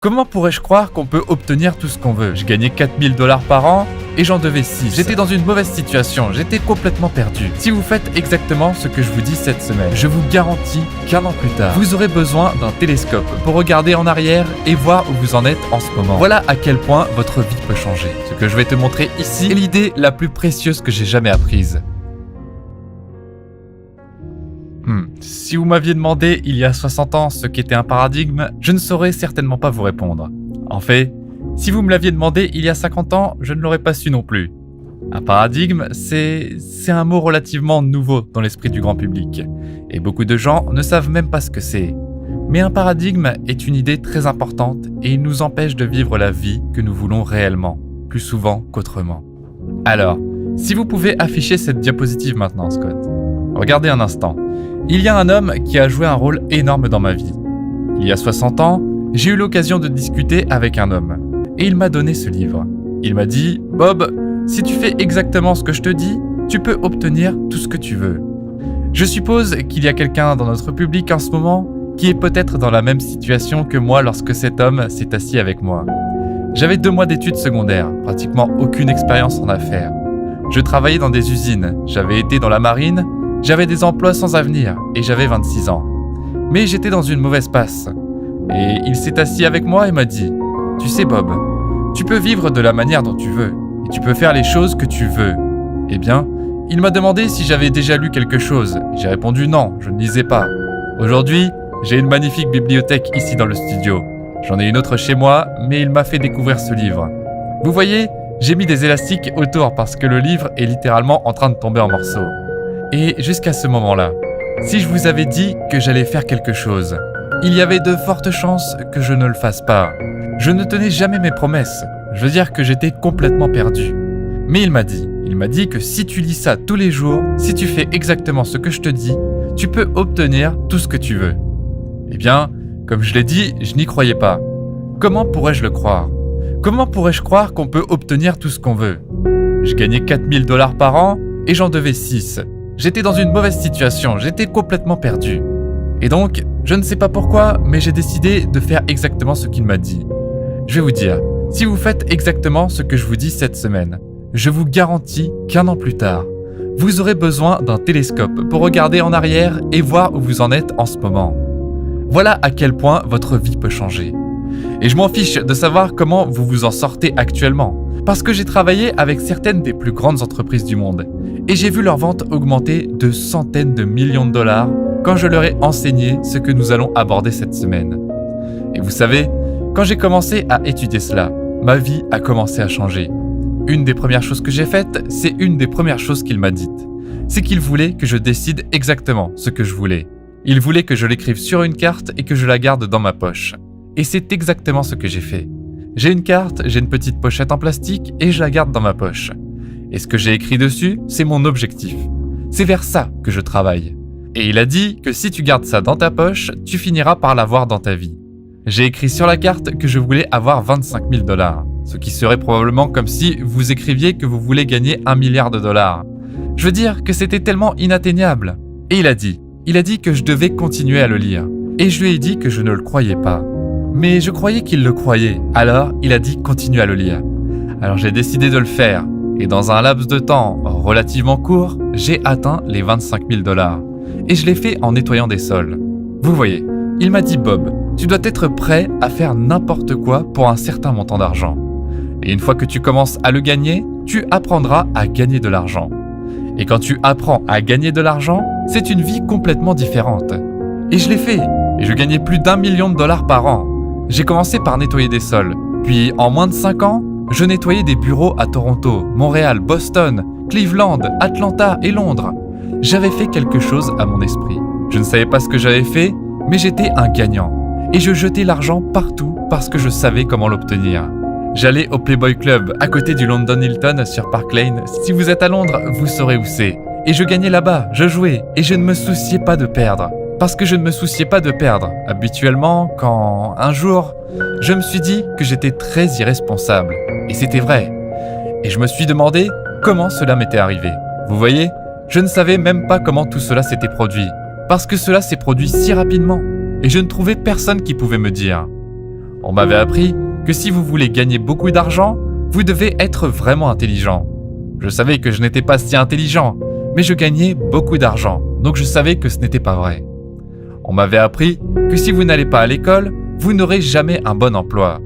Comment pourrais-je croire qu'on peut obtenir tout ce qu'on veut? Je gagnais 4000 $ par an et j'en devais 6. J'étais dans une mauvaise situation, j'étais complètement perdu. Si vous faites exactement ce que je vous dis cette semaine, je vous garantis qu'un an plus tard, vous aurez besoin d'un télescope pour regarder en arrière et voir où vous en êtes en ce moment. Voilà à quel point votre vie peut changer. Ce que je vais te montrer ici est l'idée la plus précieuse que j'ai jamais apprise. Si vous m'aviez demandé il y a 60 ans ce qu'était un paradigme, je ne saurais certainement pas vous répondre. En fait, si vous me l'aviez demandé il y a 50 ans, je ne l'aurais pas su non plus. Un paradigme, c'est un mot relativement nouveau dans l'esprit du grand public, et beaucoup de gens ne savent même pas ce que c'est. Mais un paradigme est une idée très importante et il nous empêche de vivre la vie que nous voulons réellement, plus souvent qu'autrement. Alors, si vous pouvez afficher cette diapositive maintenant, Scott. Regardez un instant. Il y a un homme qui a joué un rôle énorme dans ma vie. Il y a 60 ans, j'ai eu l'occasion de discuter avec un homme. Et il m'a donné ce livre. Il m'a dit « Bob, si tu fais exactement ce que je te dis, tu peux obtenir tout ce que tu veux. » Je suppose qu'il y a quelqu'un dans notre public en ce moment qui est peut-être dans la même situation que moi lorsque cet homme s'est assis avec moi. J'avais 2 mois d'études secondaires, pratiquement aucune expérience en affaires. Je travaillais dans des usines, j'avais été dans la marine, j'avais des emplois sans avenir et j'avais 26 ans. Mais j'étais dans une mauvaise passe. Et il s'est assis avec moi et m'a dit « Tu sais Bob, tu peux vivre de la manière dont tu veux et tu peux faire les choses que tu veux. » Eh bien, il m'a demandé si j'avais déjà lu quelque chose. J'ai répondu non, je ne lisais pas. Aujourd'hui, j'ai une magnifique bibliothèque ici dans le studio. J'en ai une autre chez moi, mais il m'a fait découvrir ce livre. Vous voyez, j'ai mis des élastiques autour parce que le livre est littéralement en train de tomber en morceaux. Et jusqu'à ce moment-là, si je vous avais dit que j'allais faire quelque chose, il y avait de fortes chances que je ne le fasse pas. Je ne tenais jamais mes promesses. Je veux dire que j'étais complètement perdu. Mais il m'a dit que si tu lis ça tous les jours, si tu fais exactement ce que je te dis, tu peux obtenir tout ce que tu veux. Eh bien, comme je l'ai dit, je n'y croyais pas. Comment pourrais-je le croire? Comment pourrais-je croire qu'on peut obtenir tout ce qu'on veut? Je gagnais 4000 $ par an et j'en devais 6. J'étais dans une mauvaise situation, j'étais complètement perdu. Et donc, je ne sais pas pourquoi, mais j'ai décidé de faire exactement ce qu'il m'a dit. Je vais vous dire, si vous faites exactement ce que je vous dis cette semaine, je vous garantis qu'un an plus tard, vous aurez besoin d'un télescope pour regarder en arrière et voir où vous en êtes en ce moment. Voilà à quel point votre vie peut changer. Et je m'en fiche de savoir comment vous vous en sortez actuellement, parce que j'ai travaillé avec certaines des plus grandes entreprises du monde, et j'ai vu leurs ventes augmenter de centaines de millions de dollars quand je leur ai enseigné ce que nous allons aborder cette semaine. Et vous savez, quand j'ai commencé à étudier cela, ma vie a commencé à changer. Une des premières choses que j'ai faites, c'est une des premières choses qu'il m'a dites. C'est qu'il voulait que je décide exactement ce que je voulais. Il voulait que je l'écrive sur une carte et que je la garde dans ma poche. Et c'est exactement ce que j'ai fait. J'ai une carte, j'ai une petite pochette en plastique et je la garde dans ma poche. Et ce que j'ai écrit dessus, c'est mon objectif. C'est vers ça que je travaille. Et il a dit que si tu gardes ça dans ta poche, tu finiras par l'avoir dans ta vie. J'ai écrit sur la carte que je voulais avoir 25 000 $, ce qui serait probablement comme si vous écriviez que vous voulez gagner 1 milliard de dollars. Je veux dire que c'était tellement inatteignable. Et il a dit que je devais continuer à le lire. Et je lui ai dit que je ne le croyais pas. Mais je croyais qu'il le croyait, alors il a dit continue à le lire. Alors j'ai décidé de le faire, et dans un laps de temps relativement court, j'ai atteint les 25 000 $. Et je l'ai fait en nettoyant des sols. Vous voyez, il m'a dit Bob, tu dois être prêt à faire n'importe quoi pour un certain montant d'argent. Et une fois que tu commences à le gagner, tu apprendras à gagner de l'argent. Et quand tu apprends à gagner de l'argent, c'est une vie complètement différente. Et je l'ai fait, et je gagnais plus d'1 million de dollars par an. J'ai commencé par nettoyer des sols, puis en moins de 5 ans, je nettoyais des bureaux à Toronto, Montréal, Boston, Cleveland, Atlanta et Londres. J'avais fait quelque chose à mon esprit. Je ne savais pas ce que j'avais fait, mais j'étais un gagnant. Et je jetais l'argent partout parce que je savais comment l'obtenir. J'allais au Playboy Club, à côté du London Hilton sur Park Lane. Si vous êtes à Londres, vous saurez où c'est. Et je gagnais là-bas, je jouais, et je ne me souciais pas de perdre. Parce que je ne me souciais pas de perdre. Habituellement, quand un jour, je me suis dit que j'étais très irresponsable. Et c'était vrai. Et je me suis demandé comment cela m'était arrivé. Vous voyez, je ne savais même pas comment tout cela s'était produit. Parce que cela s'est produit si rapidement. Et je ne trouvais personne qui pouvait me dire. On m'avait appris que si vous voulez gagner beaucoup d'argent, vous devez être vraiment intelligent. Je savais que je n'étais pas si intelligent, mais je gagnais beaucoup d'argent, donc je savais que ce n'était pas vrai. On m'avait appris que si vous n'allez pas à l'école, vous n'aurez jamais un bon emploi.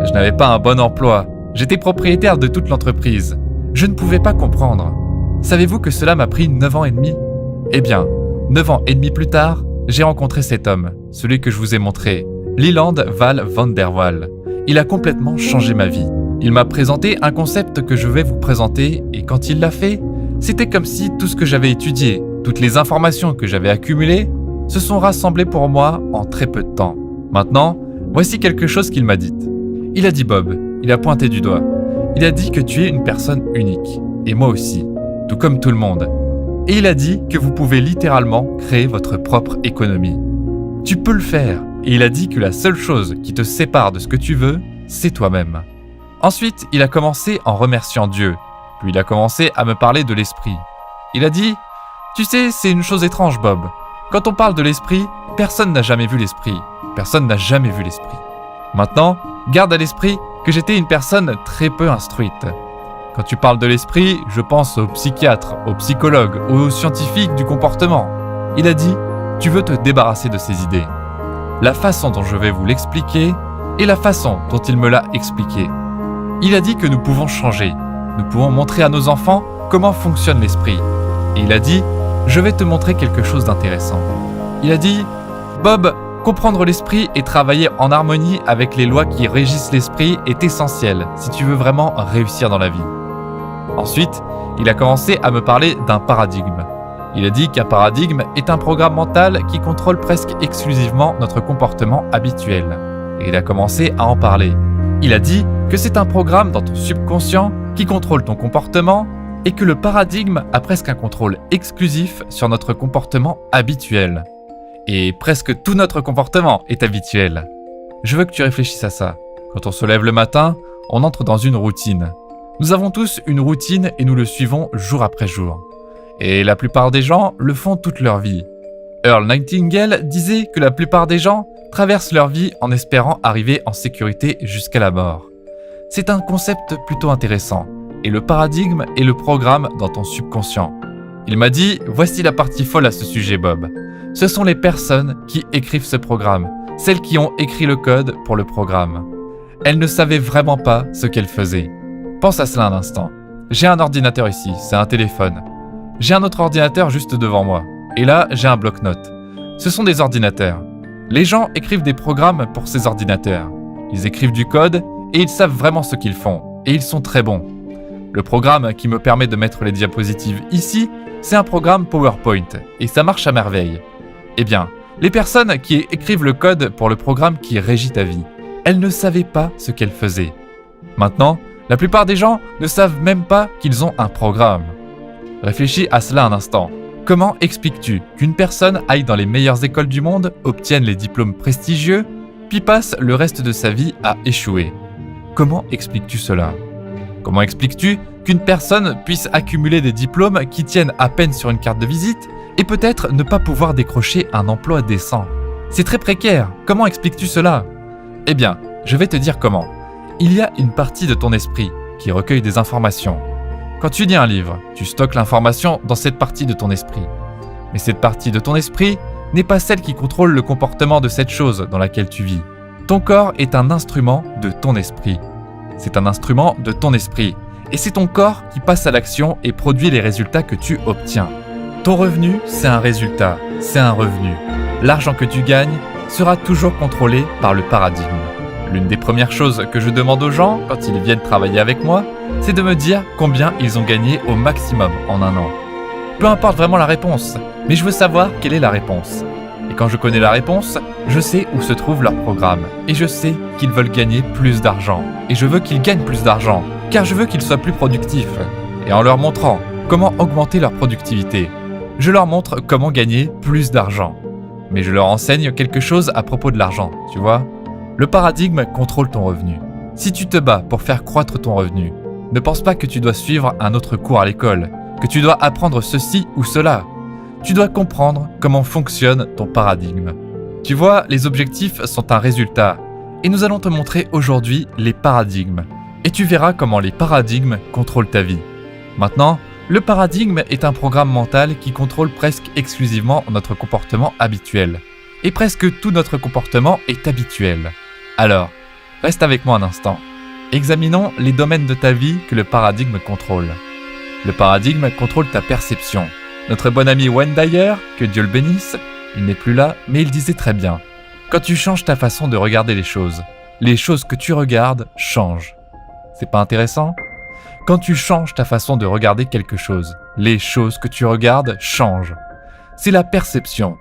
Je n'avais pas un bon emploi, j'étais propriétaire de toute l'entreprise. Je ne pouvais pas comprendre. Savez-vous que cela m'a pris 9 ans et demi ? Eh bien, 9 ans et demi plus tard, j'ai rencontré cet homme, celui que je vous ai montré, Leland Val van der Waal. Il a complètement changé ma vie. Il m'a présenté un concept que je vais vous présenter et quand il l'a fait, c'était comme si tout ce que j'avais étudié, toutes les informations que j'avais accumulées, se sont rassemblées pour moi en très peu de temps. Maintenant, voici quelque chose qu'il m'a dit. Il a dit Bob, il a pointé du doigt. Il a dit que tu es une personne unique, et moi aussi, tout comme tout le monde. Et il a dit que vous pouvez littéralement créer votre propre économie. Tu peux le faire, et il a dit que la seule chose qui te sépare de ce que tu veux, c'est toi-même. Ensuite, il a commencé en remerciant Dieu, puis il a commencé à me parler de l'esprit. Il a dit « Tu sais, c'est une chose étrange, Bob. Quand on parle de l'esprit, personne n'a jamais vu l'esprit. Personne n'a jamais vu l'esprit. Maintenant, garde à l'esprit que j'étais une personne très peu instruite. Quand tu parles de l'esprit, je pense aux psychiatres, aux psychologues, aux scientifiques du comportement. Il a dit « Tu veux te débarrasser de ces idées. » La façon dont je vais vous l'expliquer est la façon dont il me l'a expliqué. Il a dit que nous pouvons changer. Nous pouvons montrer à nos enfants comment fonctionne l'esprit. Et il a dit « Je vais te montrer quelque chose d'intéressant. » Il a dit « Bob, comprendre l'esprit et travailler en harmonie avec les lois qui régissent l'esprit est essentiel si tu veux vraiment réussir dans la vie. » Ensuite, il a commencé à me parler d'un paradigme. Il a dit qu'un paradigme est un programme mental qui contrôle presque exclusivement notre comportement habituel. Et il a commencé à en parler. Il a dit que c'est un programme dans ton subconscient qui contrôle ton comportement et que le paradigme a presque un contrôle exclusif sur notre comportement habituel. Et presque tout notre comportement est habituel. Je veux que tu réfléchisses à ça. Quand on se lève le matin, on entre dans une routine. Nous avons tous une routine et nous le suivons jour après jour. Et la plupart des gens le font toute leur vie. Earl Nightingale disait que la plupart des gens traversent leur vie en espérant arriver en sécurité jusqu'à la mort. C'est un concept plutôt intéressant, et le paradigme est le programme dans ton subconscient. Il m'a dit « Voici la partie folle à ce sujet, Bob. Ce sont les personnes qui écrivent ce programme, celles qui ont écrit le code pour le programme. Elles ne savaient vraiment pas ce qu'elles faisaient. Pense à cela un instant. J'ai un ordinateur ici, c'est un téléphone. J'ai un autre ordinateur juste devant moi. Et là, j'ai un bloc-notes. Ce sont des ordinateurs. Les gens écrivent des programmes pour ces ordinateurs. Ils écrivent du code et ils savent vraiment ce qu'ils font. Et ils sont très bons. Le programme qui me permet de mettre les diapositives ici, c'est un programme PowerPoint. Et ça marche à merveille. Eh bien, les personnes qui écrivent le code pour le programme qui régit ta vie, elles ne savaient pas ce qu'elles faisaient. Maintenant, la plupart des gens ne savent même pas qu'ils ont un programme. Réfléchis à cela un instant. Comment expliques-tu qu'une personne aille dans les meilleures écoles du monde, obtienne les diplômes prestigieux, puis passe le reste de sa vie à échouer ? Comment expliques-tu cela ? Comment expliques-tu qu'une personne puisse accumuler des diplômes qui tiennent à peine sur une carte de visite et peut-être ne pas pouvoir décrocher un emploi décent ? C'est très précaire. Comment expliques-tu cela ? Eh bien, je vais te dire comment. Il y a une partie de ton esprit qui recueille des informations. Quand tu lis un livre, tu stockes l'information dans cette partie de ton esprit. Mais cette partie de ton esprit n'est pas celle qui contrôle le comportement de cette chose dans laquelle tu vis. Ton corps est un instrument de ton esprit. C'est un instrument de ton esprit. Et c'est ton corps qui passe à l'action et produit les résultats que tu obtiens. Ton revenu, c'est un résultat, c'est un revenu. L'argent que tu gagnes sera toujours contrôlé par le paradigme. L'une des premières choses que je demande aux gens quand ils viennent travailler avec moi, c'est de me dire combien ils ont gagné au maximum en un an. Peu importe vraiment la réponse, mais je veux savoir quelle est la réponse. Et quand je connais la réponse, je sais où se trouve leur programme. Et je sais qu'ils veulent gagner plus d'argent. Et je veux qu'ils gagnent plus d'argent, car je veux qu'ils soient plus productifs. Et en leur montrant comment augmenter leur productivité, je leur montre comment gagner plus d'argent. Mais je leur enseigne quelque chose à propos de l'argent, tu vois ? Le paradigme contrôle ton revenu. Si tu te bats pour faire croître ton revenu, ne pense pas que tu dois suivre un autre cours à l'école, que tu dois apprendre ceci ou cela. Tu dois comprendre comment fonctionne ton paradigme. Tu vois, les objectifs sont un résultat, et nous allons te montrer aujourd'hui les paradigmes. Et tu verras comment les paradigmes contrôlent ta vie. Maintenant, le paradigme est un programme mental qui contrôle presque exclusivement notre comportement habituel. Et presque tout notre comportement est habituel. Alors, reste avec moi un instant. Examinons les domaines de ta vie que le paradigme contrôle. Le paradigme contrôle ta perception. Notre bon ami Wayne Dyer, que Dieu le bénisse, il n'est plus là, mais il disait très bien. Quand tu changes ta façon de regarder les choses que tu regardes changent. C'est pas intéressant ? Quand tu changes ta façon de regarder quelque chose, les choses que tu regardes changent. C'est la perception.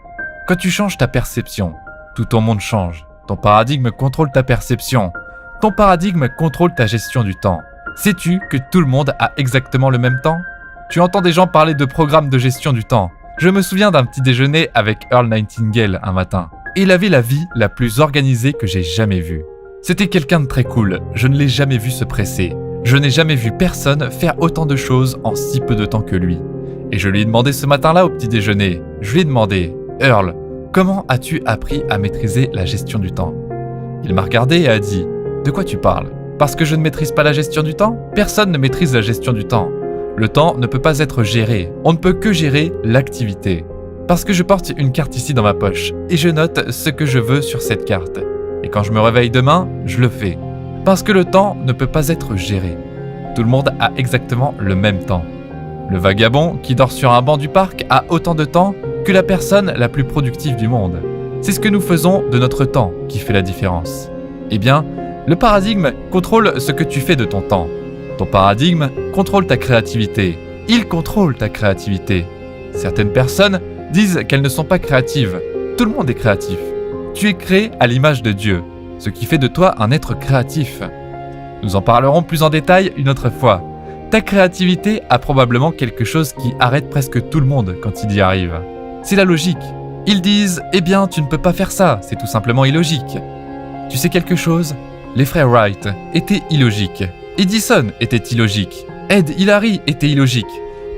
Quand tu changes ta perception, tout ton monde change. Ton paradigme contrôle ta perception. Ton paradigme contrôle ta gestion du temps. Sais-tu que tout le monde a exactement le même temps ? Tu entends des gens parler de programmes de gestion du temps. Je me souviens d'un petit déjeuner avec Earl Nightingale un matin. Il avait la vie la plus organisée que j'ai jamais vue. C'était quelqu'un de très cool, je ne l'ai jamais vu se presser. Je n'ai jamais vu personne faire autant de choses en si peu de temps que lui. Et je lui ai demandé ce matin-là au petit déjeuner, je lui ai demandé « Earl, comment as-tu appris à maîtriser la gestion du temps ?» Il m'a regardé et a dit « De quoi tu parles ? Parce que je ne maîtrise pas la gestion du temps ? Personne ne maîtrise la gestion du temps. Le temps ne peut pas être géré, on ne peut que gérer l'activité. Parce que je porte une carte ici dans ma poche et je note ce que je veux sur cette carte. Et quand je me réveille demain, je le fais. Parce que le temps ne peut pas être géré. Tout le monde a exactement le même temps. Le vagabond qui dort sur un banc du parc a autant de temps que la personne la plus productive du monde. C'est ce que nous faisons de notre temps qui fait la différence. Eh bien, le paradigme contrôle ce que tu fais de ton temps. Ton paradigme contrôle ta créativité. Il contrôle ta créativité. Certaines personnes disent qu'elles ne sont pas créatives. Tout le monde est créatif. Tu es créé à l'image de Dieu, ce qui fait de toi un être créatif. Nous en parlerons plus en détail une autre fois. Ta créativité a probablement quelque chose qui arrête presque tout le monde quand il y arrive. C'est la logique. Ils disent « Eh bien, tu ne peux pas faire ça, c'est tout simplement illogique. » Tu sais quelque chose ? Les frères Wright étaient illogiques. Edison était illogique. Ed Hillary était illogique.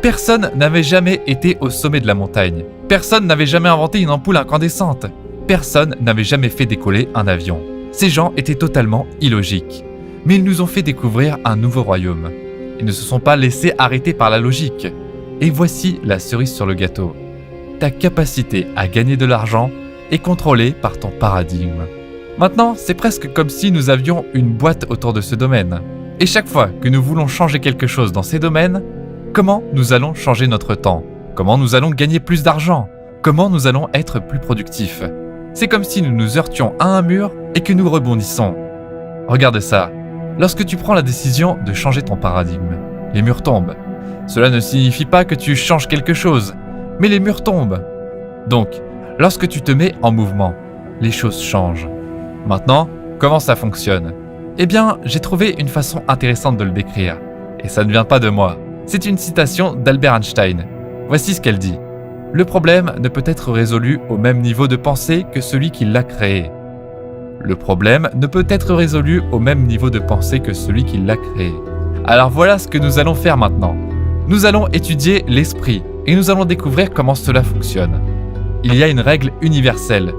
Personne n'avait jamais été au sommet de la montagne. Personne n'avait jamais inventé une ampoule incandescente. Personne n'avait jamais fait décoller un avion. Ces gens étaient totalement illogiques. Mais ils nous ont fait découvrir un nouveau royaume. Ils ne se sont pas laissés arrêter par la logique. Et voici la cerise sur le gâteau. Ta capacité à gagner de l'argent est contrôlée par ton paradigme. Maintenant, c'est presque comme si nous avions une boîte autour de ce domaine. Et chaque fois que nous voulons changer quelque chose dans ces domaines, comment nous allons changer notre temps ? Comment nous allons gagner plus d'argent ? Comment nous allons être plus productifs ? C'est comme si nous nous heurtions à un mur et que nous rebondissons. Regarde ça. Lorsque tu prends la décision de changer ton paradigme, les murs tombent. Cela ne signifie pas que tu changes quelque chose, mais les murs tombent. Donc, lorsque tu te mets en mouvement, les choses changent. Maintenant, comment ça fonctionne ? Eh bien, j'ai trouvé une façon intéressante de le décrire. Et ça ne vient pas de moi. C'est une citation d'Albert Einstein. Voici ce qu'elle dit. « Le problème ne peut être résolu au même niveau de pensée que celui qui l'a créé. Le problème ne peut être résolu au même niveau de pensée que celui qui l'a créé. » Alors voilà ce que nous allons faire maintenant. Nous allons étudier l'esprit et nous allons découvrir comment cela fonctionne. Il y a une règle universelle.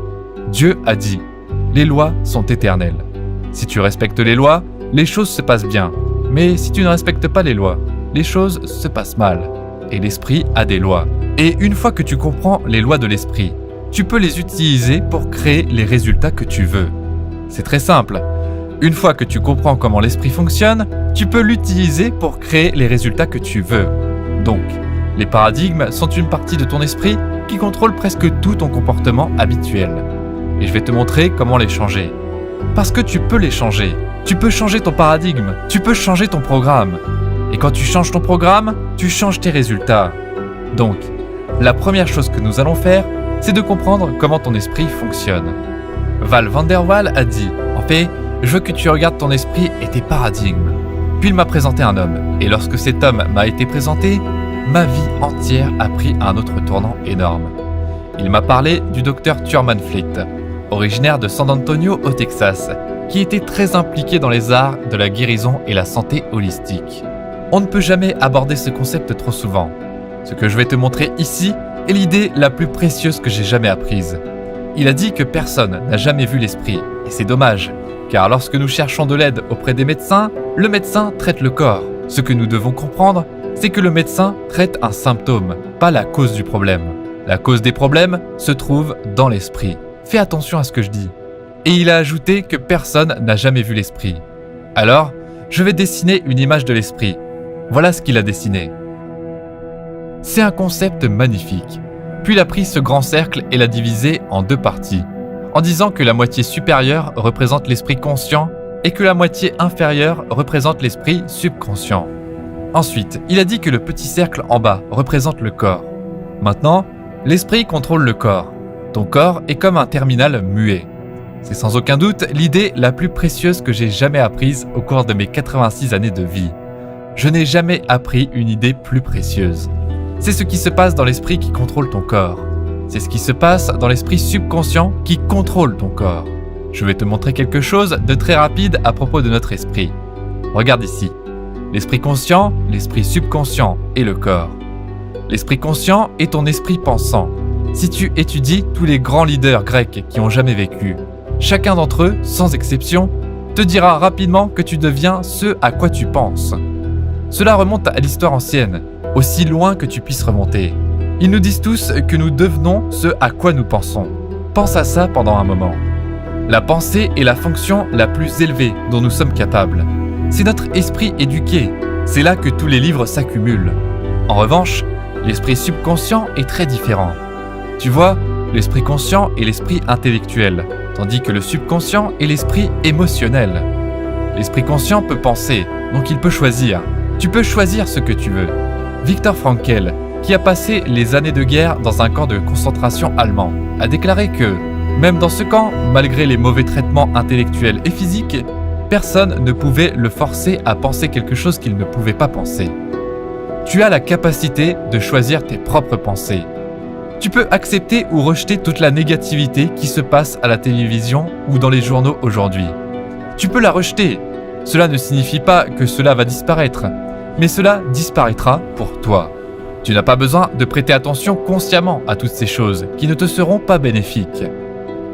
Dieu a dit « Les lois sont éternelles. » Si tu respectes les lois, les choses se passent bien. Mais si tu ne respectes pas les lois, les choses se passent mal. Et l'esprit a des lois. Et une fois que tu comprends les lois de l'esprit, tu peux les utiliser pour créer les résultats que tu veux. C'est très simple. Une fois que tu comprends comment l'esprit fonctionne, tu peux l'utiliser pour créer les résultats que tu veux. Donc, les paradigmes sont une partie de ton esprit qui contrôle presque tout ton comportement habituel. Et je vais te montrer comment les changer. Parce que tu peux les changer. Tu peux changer ton paradigme. Tu peux changer ton programme. Et quand tu changes ton programme, tu changes tes résultats. Donc, la première chose que nous allons faire, c'est de comprendre comment ton esprit fonctionne. Val van der Waal a dit « En fait, je veux que tu regardes ton esprit et tes paradigmes. » Puis il m'a présenté un homme. Et lorsque cet homme m'a été présenté, ma vie entière a pris un autre tournant énorme. Il m'a parlé du docteur Thurman Fleet, originaire de San Antonio au Texas, qui était très impliqué dans les arts de la guérison et la santé holistique. On ne peut jamais aborder ce concept trop souvent. Ce que je vais te montrer ici est l'idée la plus précieuse que j'ai jamais apprise. Il a dit que personne n'a jamais vu l'esprit, et c'est dommage. Car lorsque nous cherchons de l'aide auprès des médecins, le médecin traite le corps. Ce que nous devons comprendre, c'est que le médecin traite un symptôme, pas la cause du problème. La cause des problèmes se trouve dans l'esprit. Fais attention à ce que je dis. Et il a ajouté que personne n'a jamais vu l'esprit. Alors, je vais dessiner une image de l'esprit. Voilà ce qu'il a dessiné. C'est un concept magnifique. Puis il a pris ce grand cercle et l'a divisé en 2 parties, en disant que la moitié supérieure représente l'esprit conscient et que la moitié inférieure représente l'esprit subconscient. Ensuite, il a dit que le petit cercle en bas représente le corps. Maintenant, l'esprit contrôle le corps. Ton corps est comme un terminal muet. C'est sans aucun doute l'idée la plus précieuse que j'ai jamais apprise au cours de mes 86 années de vie. Je n'ai jamais appris une idée plus précieuse. C'est ce qui se passe dans l'esprit qui contrôle ton corps. C'est ce qui se passe dans l'esprit subconscient qui contrôle ton corps. Je vais te montrer quelque chose de très rapide à propos de notre esprit. Regarde ici. L'esprit conscient, l'esprit subconscient et le corps. L'esprit conscient est ton esprit pensant. Si tu étudies tous les grands leaders grecs qui ont jamais vécu, chacun d'entre eux, sans exception, te dira rapidement que tu deviens ce à quoi tu penses. Cela remonte à l'histoire ancienne, aussi loin que tu puisses remonter. Ils nous disent tous que nous devenons ce à quoi nous pensons. Pense à ça pendant un moment. La pensée est la fonction la plus élevée dont nous sommes capables. C'est notre esprit éduqué. C'est là que tous les livres s'accumulent. En revanche, l'esprit subconscient est très différent. Tu vois, l'esprit conscient est l'esprit intellectuel, tandis que le subconscient est l'esprit émotionnel. L'esprit conscient peut penser, donc il peut choisir. Tu peux choisir ce que tu veux. Viktor Frankl, qui a passé les années de guerre dans un camp de concentration allemand, a déclaré que, même dans ce camp, malgré les mauvais traitements intellectuels et physiques, personne ne pouvait le forcer à penser quelque chose qu'il ne pouvait pas penser. Tu as la capacité de choisir tes propres pensées. Tu peux accepter ou rejeter toute la négativité qui se passe à la télévision ou dans les journaux aujourd'hui. Tu peux la rejeter. Cela ne signifie pas que cela va disparaître, mais cela disparaîtra pour toi. Tu n'as pas besoin de prêter attention consciemment à toutes ces choses qui ne te seront pas bénéfiques.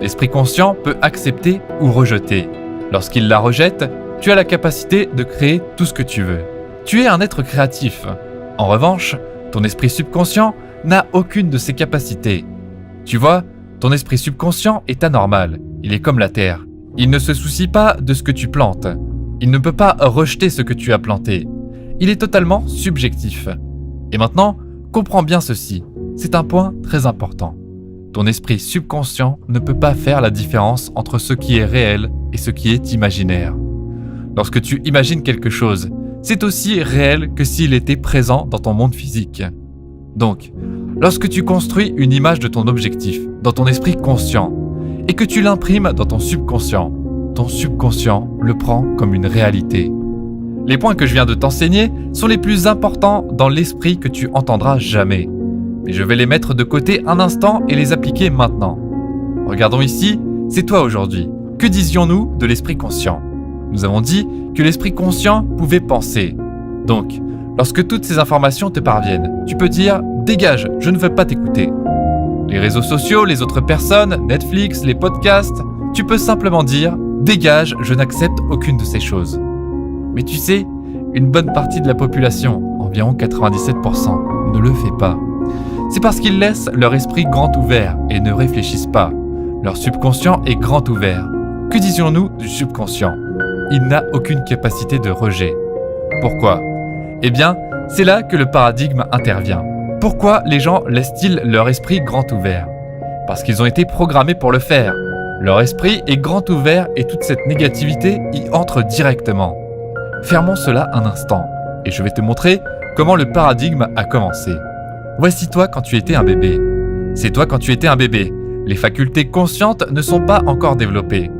L'esprit conscient peut accepter ou rejeter. Lorsqu'il la rejette, tu as la capacité de créer tout ce que tu veux. Tu es un être créatif. En revanche, ton esprit subconscient n'a aucune de ces capacités. Tu vois, ton esprit subconscient est anormal. Il est comme la terre. Il ne se soucie pas de ce que tu plantes. Il ne peut pas rejeter ce que tu as planté. Il est totalement subjectif. Et maintenant, comprends bien ceci. C'est un point très important. Ton esprit subconscient ne peut pas faire la différence entre ce qui est réel et ce qui est imaginaire. Lorsque tu imagines quelque chose, c'est aussi réel que s'il était présent dans ton monde physique. Donc, lorsque tu construis une image de ton objectif dans ton esprit conscient et que tu l'imprimes dans ton subconscient le prend comme une réalité. Les points que je viens de t'enseigner sont les plus importants dans l'esprit que tu entendras jamais. Mais je vais les mettre de côté un instant et les appliquer maintenant. Regardons ici, c'est toi aujourd'hui. Que disions-nous de l'esprit conscient ? Nous avons dit que l'esprit conscient pouvait penser. Donc, lorsque toutes ces informations te parviennent, tu peux dire « Dégage, je ne veux pas t'écouter ». Les réseaux sociaux, les autres personnes, Netflix, les podcasts, tu peux simplement dire « Dégage, je n'accepte aucune de ces choses ». Mais tu sais, une bonne partie de la population, environ 97%, ne le fait pas. C'est parce qu'ils laissent leur esprit grand ouvert et ne réfléchissent pas. Leur subconscient est grand ouvert. Que disions-nous du subconscient ? Il n'a aucune capacité de rejet. Pourquoi ? Eh bien, c'est là que le paradigme intervient. Pourquoi les gens laissent-ils leur esprit grand ouvert ? Parce qu'ils ont été programmés pour le faire. Leur esprit est grand ouvert et toute cette négativité y entre directement. Fermons cela un instant et je vais te montrer comment le paradigme a commencé. Voici toi quand tu étais un bébé. C'est toi quand tu étais un bébé. Les facultés conscientes ne sont pas encore développées.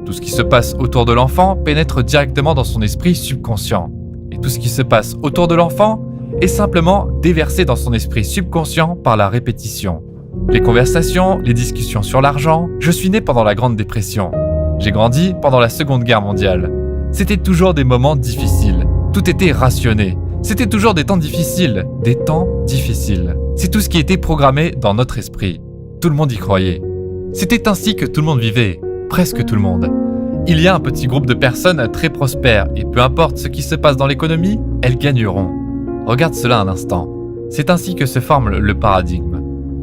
Tout ce qui se passe autour de l'enfant pénètre directement dans son esprit subconscient. Et tout ce qui se passe autour de l'enfant est simplement déversé dans son esprit subconscient par la répétition. Les conversations, les discussions sur l'argent. Je suis né pendant la Grande Dépression. J'ai grandi pendant la Seconde Guerre mondiale. C'était toujours des moments difficiles. Tout était rationné. C'était toujours des temps difficiles. Des temps difficiles. C'est tout ce qui était programmé dans notre esprit. Tout le monde y croyait. C'était ainsi que tout le monde vivait. Presque tout le monde. il y a un petit groupe de personnes très prospères et peu importe ce qui se passe dans l'économie, elles gagneront. Regarde cela un instant. C'est ainsi que se forme le paradigme.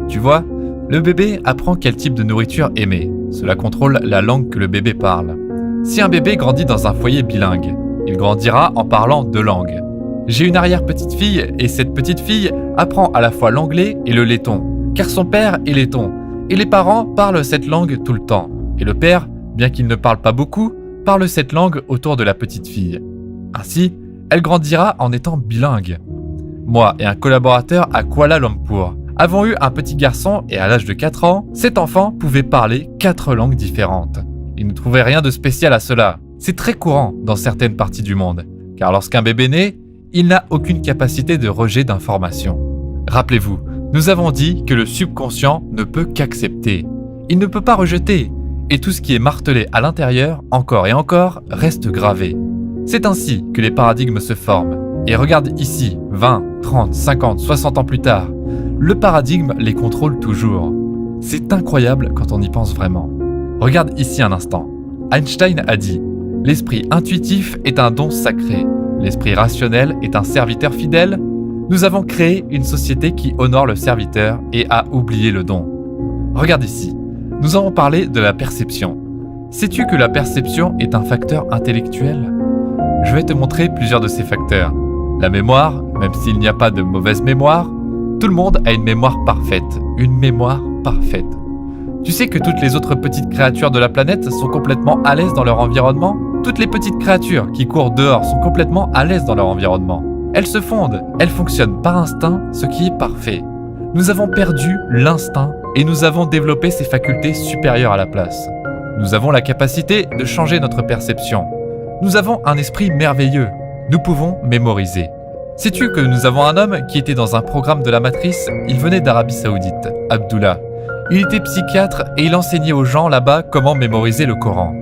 Tu vois, le bébé apprend quel type de nourriture aimer. Cela contrôle la langue que le bébé parle. Si un bébé grandit dans un foyer bilingue, il grandira en parlant 2 langues. J'ai une arrière-petite-fille et cette petite fille apprend à la fois l'anglais et le letton, car son père est letton, et les parents parlent cette langue tout le temps. Et le père, bien qu'il ne parle pas beaucoup, parle cette langue autour de la petite fille. Ainsi, elle grandira en étant bilingue. Moi et un collaborateur à Kuala Lumpur avons eu un petit garçon et à l'âge de 4 ans, cet enfant pouvait parler 4 langues différentes. Il ne trouvait rien de spécial à cela. C'est très courant dans certaines parties du monde, car lorsqu'un bébé naît, il n'a aucune capacité de rejet d'informations. Rappelez-vous, nous avons dit que le subconscient ne peut qu'accepter. Il ne peut pas rejeter, et tout ce qui est martelé à l'intérieur, encore et encore, reste gravé. C'est ainsi que les paradigmes se forment. Et regarde ici, 20, 30, 50, 60 ans plus tard, le paradigme les contrôle toujours. C'est incroyable quand on y pense vraiment. Regarde ici un instant. Einstein a dit « L'esprit intuitif est un don sacré. L'esprit rationnel est un serviteur fidèle. Nous avons créé une société qui honore le serviteur et a oublié le don. » Regarde ici. Nous avons parlé de la perception. Sais-tu que la perception est un facteur intellectuel ? Je vais te montrer plusieurs de ces facteurs. La mémoire, même s'il n'y a pas de mauvaise mémoire, tout le monde a une mémoire parfaite. Une mémoire parfaite. Tu sais que toutes les autres petites créatures de la planète sont complètement à l'aise dans leur environnement ? Toutes les petites créatures qui courent dehors sont complètement à l'aise dans leur environnement. Elles se fondent, elles fonctionnent par instinct, ce qui est parfait. Nous avons perdu l'instinct et nous avons développé ces facultés supérieures à la place. Nous avons la capacité de changer notre perception. Nous avons un esprit merveilleux. Nous pouvons mémoriser. Sais-tu que nous avons un homme qui était dans un programme de la Matrice ? Il venait d'Arabie Saoudite, Abdullah. Il était psychiatre et il enseignait aux gens là-bas comment mémoriser le Coran.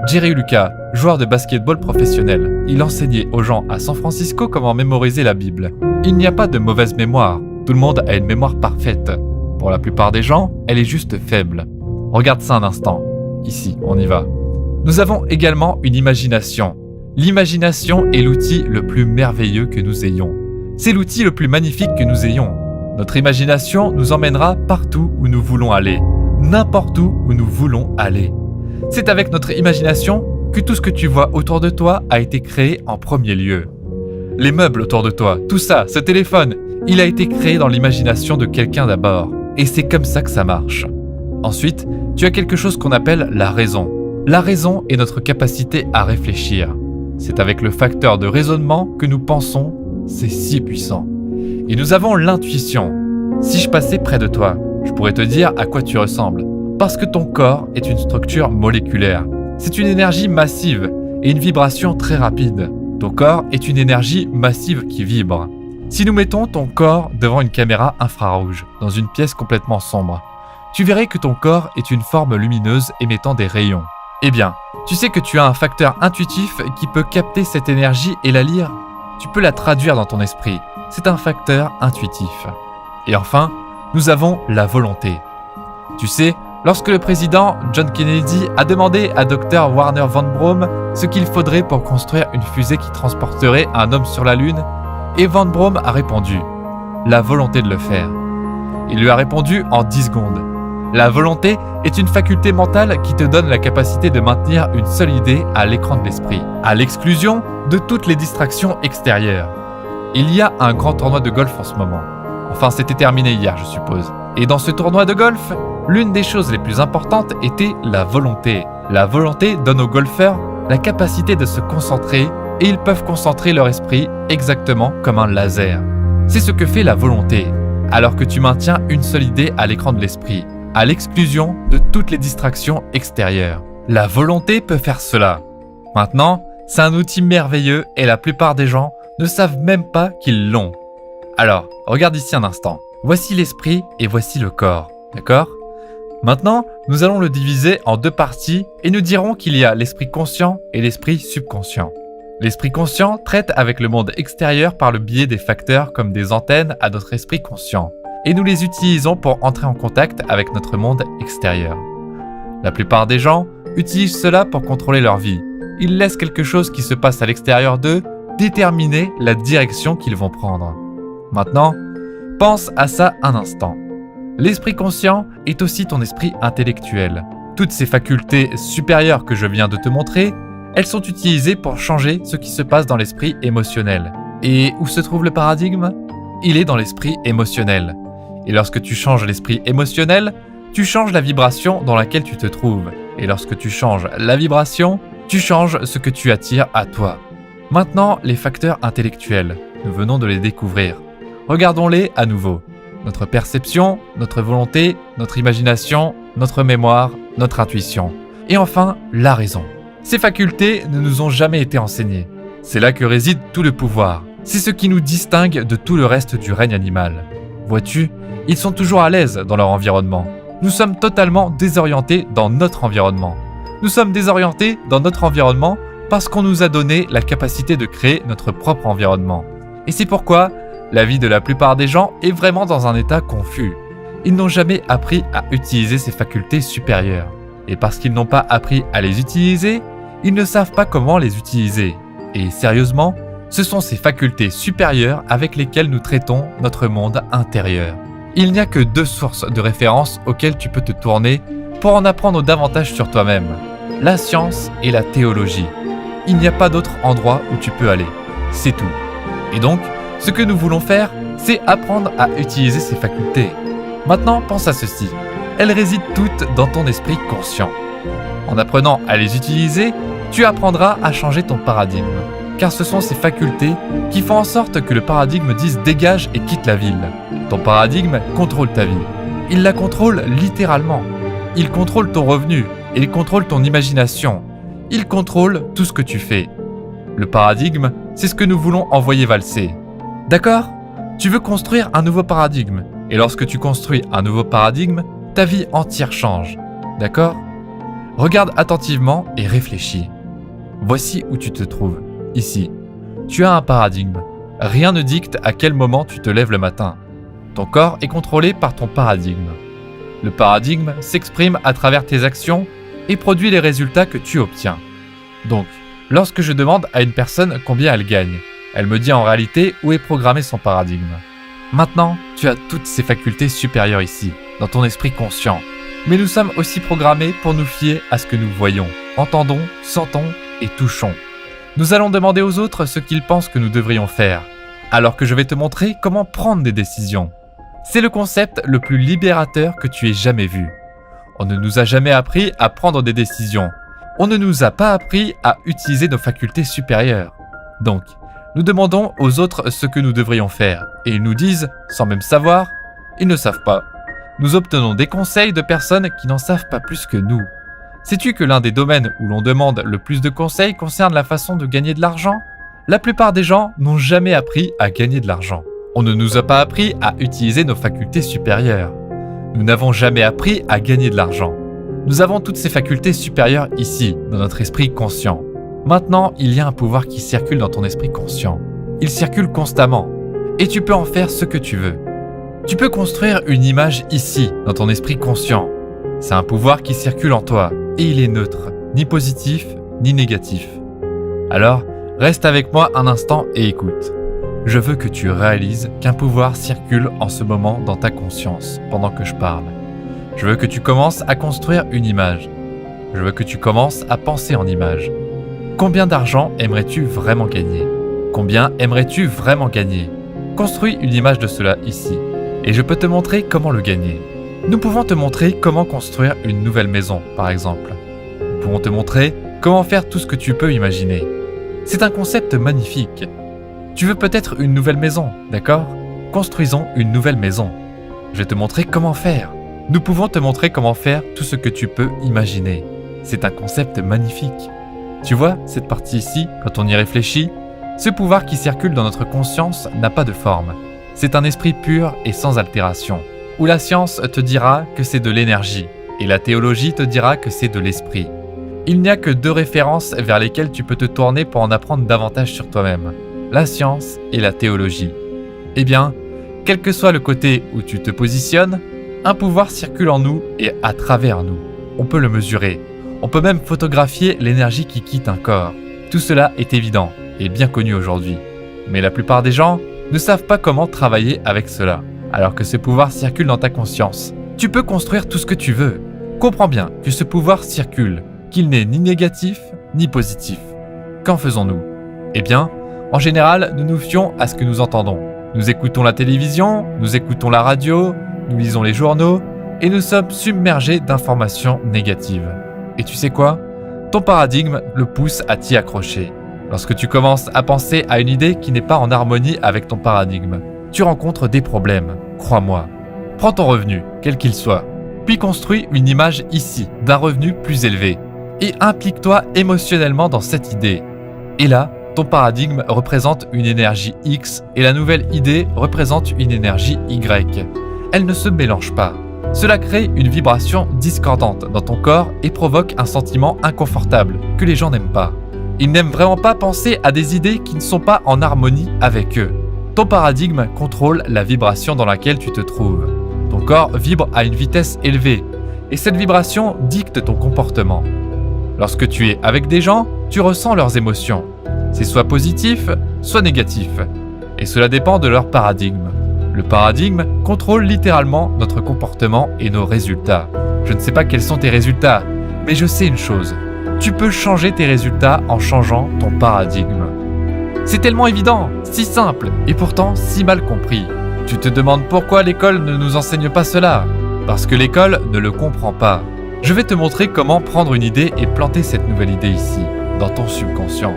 Jerry Lucas, joueur de basketball professionnel, il enseignait aux gens à San Francisco comment mémoriser la Bible. Il n'y a pas de mauvaise mémoire. Tout le monde a une mémoire parfaite. Pour la plupart des gens, elle est juste faible. Regarde ça un instant. Ici, on y va. Nous avons également une imagination. L'imagination est l'outil le plus merveilleux que nous ayons. C'est l'outil le plus magnifique que nous ayons. Notre imagination nous emmènera partout où nous voulons aller, n'importe où nous voulons aller. C'est avec notre imagination que tout ce que tu vois autour de toi a été créé en premier lieu. Les meubles autour de toi, tout ça, ce téléphone, il a été créé dans l'imagination de quelqu'un d'abord. Et c'est comme ça que ça marche. Ensuite, tu as quelque chose qu'on appelle la raison. La raison est notre capacité à réfléchir. C'est avec le facteur de raisonnement que nous pensons, c'est si puissant. Et nous avons l'intuition. Si je passais près de toi, je pourrais te dire à quoi tu ressembles. Parce que ton corps est une structure moléculaire. C'est une énergie massive et une vibration très rapide. Ton corps est une énergie massive qui vibre. Si nous mettons ton corps devant une caméra infrarouge, dans une pièce complètement sombre, tu verrais que ton corps est une forme lumineuse émettant des rayons. Eh bien, tu sais que tu as un facteur intuitif qui peut capter cette énergie et la lire. Tu peux la traduire dans ton esprit. C'est un facteur intuitif. Et enfin, nous avons la volonté. Tu sais, lorsque le président John Kennedy a demandé à Dr Wernher von Braun ce qu'il faudrait pour construire une fusée qui transporterait un homme sur la Lune, et von Braun a répondu « la volonté de le faire ». Il lui a répondu en 10 secondes. La volonté est une faculté mentale qui te donne la capacité de maintenir une seule idée à l'écran de l'esprit, à l'exclusion de toutes les distractions extérieures. Il y a un grand tournoi de golf en ce moment. Enfin, c'était terminé hier, je suppose. Et dans ce tournoi de golf, l'une des choses les plus importantes était la volonté. La volonté donne aux golfeurs la capacité de se concentrer et ils peuvent concentrer leur esprit exactement comme un laser. C'est ce que fait la volonté, alors que tu maintiens une seule idée à l'écran de l'esprit, à l'exclusion de toutes les distractions extérieures. La volonté peut faire cela. Maintenant, c'est un outil merveilleux et la plupart des gens ne savent même pas qu'ils l'ont. Alors, regarde ici un instant. Voici l'esprit et voici le corps, d'accord ? Maintenant, nous allons le diviser en 2 parties et nous dirons qu'il y a l'esprit conscient et l'esprit subconscient. L'esprit conscient traite avec le monde extérieur par le biais des facteurs comme des antennes à notre esprit conscient. Et nous les utilisons pour entrer en contact avec notre monde extérieur. La plupart des gens utilisent cela pour contrôler leur vie. Ils laissent quelque chose qui se passe à l'extérieur d'eux déterminer la direction qu'ils vont prendre. Maintenant, pense à ça un instant. L'esprit conscient est aussi ton esprit intellectuel. Toutes ces facultés supérieures que je viens de te montrer, elles sont utilisées pour changer ce qui se passe dans l'esprit émotionnel. Et où se trouve le paradigme ? Il est dans l'esprit émotionnel. Et lorsque tu changes l'esprit émotionnel, tu changes la vibration dans laquelle tu te trouves. Et lorsque tu changes la vibration, tu changes ce que tu attires à toi. Maintenant, les facteurs intellectuels, nous venons de les découvrir. Regardons-les à nouveau. Notre perception, notre volonté, notre imagination, notre mémoire, notre intuition. Et enfin, la raison. Ces facultés ne nous ont jamais été enseignées. C'est là que réside tout le pouvoir. C'est ce qui nous distingue de tout le reste du règne animal. Vois-tu, ils sont toujours à l'aise dans leur environnement. Nous sommes totalement désorientés dans notre environnement. Nous sommes désorientés dans notre environnement parce qu'on nous a donné la capacité de créer notre propre environnement. Et c'est pourquoi la vie de la plupart des gens est vraiment dans un état confus. Ils n'ont jamais appris à utiliser ces facultés supérieures. Et parce qu'ils n'ont pas appris à les utiliser, ils ne savent pas comment les utiliser. Et sérieusement, ce sont ces facultés supérieures avec lesquelles nous traitons notre monde intérieur. Il n'y a que 2 sources de référence auxquelles tu peux te tourner pour en apprendre davantage sur toi-même. La science et la théologie. Il n'y a pas d'autre endroit où tu peux aller. C'est tout. Et donc, ce que nous voulons faire, c'est apprendre à utiliser ces facultés. Maintenant, pense à ceci. Elles résident toutes dans ton esprit conscient. En apprenant à les utiliser, tu apprendras à changer ton paradigme. Car ce sont ces facultés qui font en sorte que le paradigme dise dégage et quitte la ville. Ton paradigme contrôle ta vie. Il la contrôle littéralement. Il contrôle ton revenu, il contrôle ton imagination. Il contrôle tout ce que tu fais. Le paradigme, c'est ce que nous voulons envoyer valser. D'accord ? Tu veux construire un nouveau paradigme. Et lorsque tu construis un nouveau paradigme, ta vie entière change. D'accord ? Regarde attentivement et réfléchis. Voici où tu te trouves. Ici. Tu as un paradigme. Rien ne dicte à quel moment tu te lèves le matin. Ton corps est contrôlé par ton paradigme. Le paradigme s'exprime à travers tes actions et produit les résultats que tu obtiens. Donc, lorsque je demande à une personne combien elle gagne, elle me dit en réalité où est programmé son paradigme. Maintenant, tu as toutes ces facultés supérieures ici, dans ton esprit conscient. Mais nous sommes aussi programmés pour nous fier à ce que nous voyons, entendons, sentons et touchons. Nous allons demander aux autres ce qu'ils pensent que nous devrions faire, alors que je vais te montrer comment prendre des décisions. C'est le concept le plus libérateur que tu aies jamais vu. On ne nous a jamais appris à prendre des décisions. On ne nous a pas appris à utiliser nos facultés supérieures. Donc, nous demandons aux autres ce que nous devrions faire, et ils nous disent, sans même savoir, ils ne savent pas. Nous obtenons des conseils de personnes qui n'en savent pas plus que nous. Sais-tu que l'un des domaines où l'on demande le plus de conseils concerne la façon de gagner de l'argent ? La plupart des gens n'ont jamais appris à gagner de l'argent. On ne nous a pas appris à utiliser nos facultés supérieures. Nous n'avons jamais appris à gagner de l'argent. Nous avons toutes ces facultés supérieures ici, dans notre esprit conscient. Maintenant, il y a un pouvoir qui circule dans ton esprit conscient. Il circule constamment. Et tu peux en faire ce que tu veux. Tu peux construire une image ici, dans ton esprit conscient. C'est un pouvoir qui circule en toi, et il est neutre, ni positif, ni négatif. Alors, reste avec moi un instant et écoute. Je veux que tu réalises qu'un pouvoir circule en ce moment dans ta conscience, pendant que je parle. Je veux que tu commences à construire une image. Je veux que tu commences à penser en image. Combien d'argent aimerais-tu vraiment gagner ? Combien aimerais-tu vraiment gagner ? Construis une image de cela ici, et je peux te montrer comment le gagner. Nous pouvons te montrer comment construire une nouvelle maison, par exemple. Nous pouvons te montrer comment faire tout ce que tu peux imaginer. C'est un concept magnifique. Tu veux peut-être une nouvelle maison, d'accord ? Construisons une nouvelle maison. Je vais te montrer comment faire. Nous pouvons te montrer comment faire tout ce que tu peux imaginer. C'est un concept magnifique. Tu vois, cette partie ici, quand on y réfléchit, ce pouvoir qui circule dans notre conscience n'a pas de forme. C'est un esprit pur et sans altération, où la science te dira que c'est de l'énergie, et la théologie te dira que c'est de l'esprit. Il n'y a que 2 références vers lesquelles tu peux te tourner pour en apprendre davantage sur toi-même, la science et la théologie. Eh bien, quel que soit le côté où tu te positionnes, un pouvoir circule en nous et à travers nous. On peut le mesurer, On peut même photographier l'énergie qui quitte un corps. Tout cela est évident et bien connu aujourd'hui. Mais la plupart des gens ne savent pas comment travailler avec cela, alors que ce pouvoir circule dans ta conscience. Tu peux construire tout ce que tu veux. Comprends bien que ce pouvoir circule, qu'il n'est ni négatif ni positif. Qu'en faisons-nous? Eh bien, en général, nous nous fions à ce que nous entendons. Nous écoutons la télévision, nous écoutons la radio, nous lisons les journaux, et nous sommes submergés d'informations négatives. Et tu sais quoi? Ton paradigme le pousse à t'y accrocher. Lorsque tu commences à penser à une idée qui n'est pas en harmonie avec ton paradigme, tu rencontres des problèmes, crois-moi. Prends ton revenu, quel qu'il soit, puis construis une image ici d'un revenu plus élevé, et implique-toi émotionnellement dans cette idée. Et là, ton paradigme représente une énergie X et la nouvelle idée représente une énergie Y. Elles ne se mélangent pas. Cela crée une vibration discordante dans ton corps et provoque un sentiment inconfortable que les gens n'aiment pas. Ils n'aiment vraiment pas penser à des idées qui ne sont pas en harmonie avec eux. Ton paradigme contrôle la vibration dans laquelle tu te trouves. Ton corps vibre à une vitesse élevée et cette vibration dicte ton comportement. Lorsque tu es avec des gens, tu ressens leurs émotions. C'est soit positif, soit négatif. Et cela dépend de leur paradigme. Le paradigme contrôle littéralement notre comportement et nos résultats. Je ne sais pas quels sont tes résultats, mais je sais une chose. Tu peux changer tes résultats en changeant ton paradigme. C'est tellement évident, si simple, et pourtant si mal compris. Tu te demandes pourquoi l'école ne nous enseigne pas cela? Parce que l'école ne le comprend pas. Je vais te montrer comment prendre une idée et planter cette nouvelle idée ici, dans ton subconscient,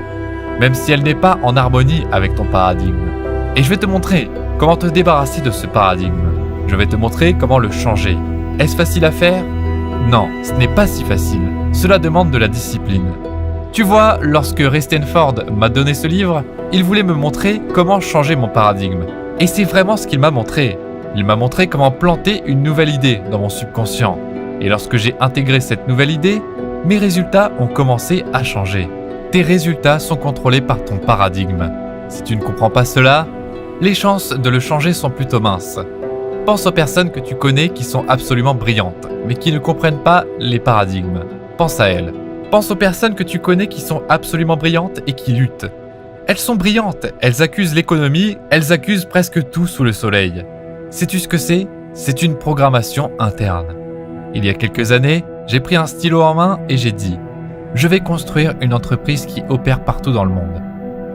même si elle n'est pas en harmonie avec ton paradigme. Et je vais te montrer comment te débarrasser de ce paradigme. Je vais te montrer comment le changer. Est-ce facile à faire? Non, ce n'est pas si facile. Cela demande de la discipline. Tu vois, lorsque Ray Stanford m'a donné ce livre, il voulait me montrer comment changer mon paradigme. Et c'est vraiment ce qu'il m'a montré. Il m'a montré comment planter une nouvelle idée dans mon subconscient. Et lorsque j'ai intégré cette nouvelle idée, mes résultats ont commencé à changer. Tes résultats sont contrôlés par ton paradigme. Si tu ne comprends pas cela, les chances de le changer sont plutôt minces. Pense aux personnes que tu connais qui sont absolument brillantes, mais qui ne comprennent pas les paradigmes. Pense à elles. Pense aux personnes que tu connais qui sont absolument brillantes et qui luttent. Elles sont brillantes, elles accusent l'économie, elles accusent presque tout sous le soleil. Sais-tu ce que c'est? C'est une programmation interne. Il y a quelques années, j'ai pris un stylo en main et j'ai dit « Je vais construire une entreprise qui opère partout dans le monde. »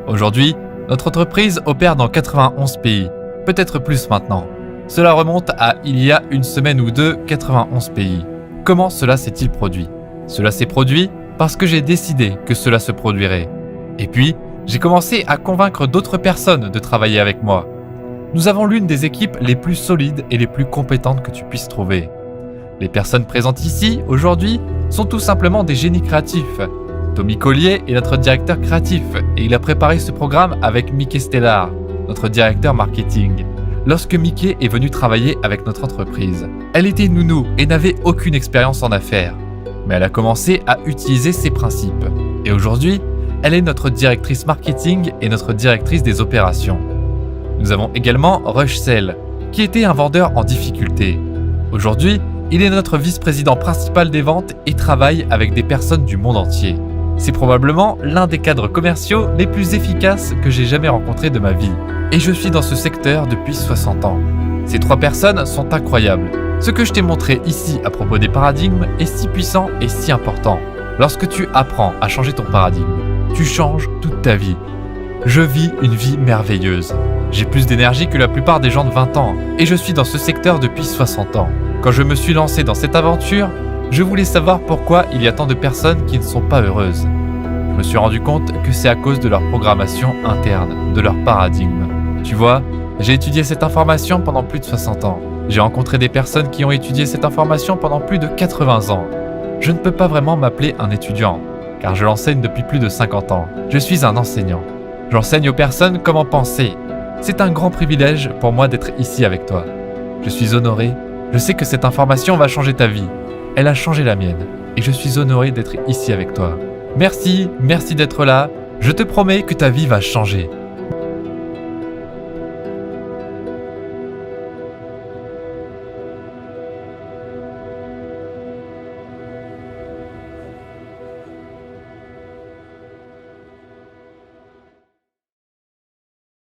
Aujourd'hui, notre entreprise opère dans 91 pays, peut-être plus maintenant. Cela remonte à il y a une semaine ou deux, 91 pays. Comment cela s'est-il produit? Cela s'est produit parce que j'ai décidé que cela se produirait. Et puis, j'ai commencé à convaincre d'autres personnes de travailler avec moi. Nous avons l'une des équipes les plus solides et les plus compétentes que tu puisses trouver. Les personnes présentes ici, aujourd'hui, sont tout simplement des génies créatifs. Tommy Collier est notre directeur créatif et il a préparé ce programme avec Mickey Stellar, notre directeur marketing. Lorsque Mickey est venue travailler avec notre entreprise, elle était nounou et n'avait aucune expérience en affaires. Mais elle a commencé à utiliser ses principes. Et aujourd'hui, elle est notre directrice marketing et notre directrice des opérations. Nous avons également Rush Sell, qui était un vendeur en difficulté. Aujourd'hui, il est notre vice-président principal des ventes et travaille avec des personnes du monde entier. C'est probablement l'un des cadres commerciaux les plus efficaces que j'ai jamais rencontrés de ma vie. Et je suis dans ce secteur depuis 60 ans. Ces 3 personnes sont incroyables. Ce que je t'ai montré ici à propos des paradigmes est si puissant et si important. Lorsque tu apprends à changer ton paradigme, tu changes toute ta vie. Je vis une vie merveilleuse. J'ai plus d'énergie que la plupart des gens de 20 ans et je suis dans ce secteur depuis 60 ans. Quand je me suis lancé dans cette aventure, je voulais savoir pourquoi il y a tant de personnes qui ne sont pas heureuses. Je me suis rendu compte que c'est à cause de leur programmation interne, de leur paradigme. Tu vois, j'ai étudié cette information pendant plus de 60 ans. J'ai rencontré des personnes qui ont étudié cette information pendant plus de 80 ans. Je ne peux pas vraiment m'appeler un étudiant, car je l'enseigne depuis plus de 50 ans. Je suis un enseignant. J'enseigne aux personnes comment penser. C'est un grand privilège pour moi d'être ici avec toi. Je suis honoré. Je sais que cette information va changer ta vie. Elle a changé la mienne. Et je suis honoré d'être ici avec toi. Merci d'être là. Je te promets que ta vie va changer.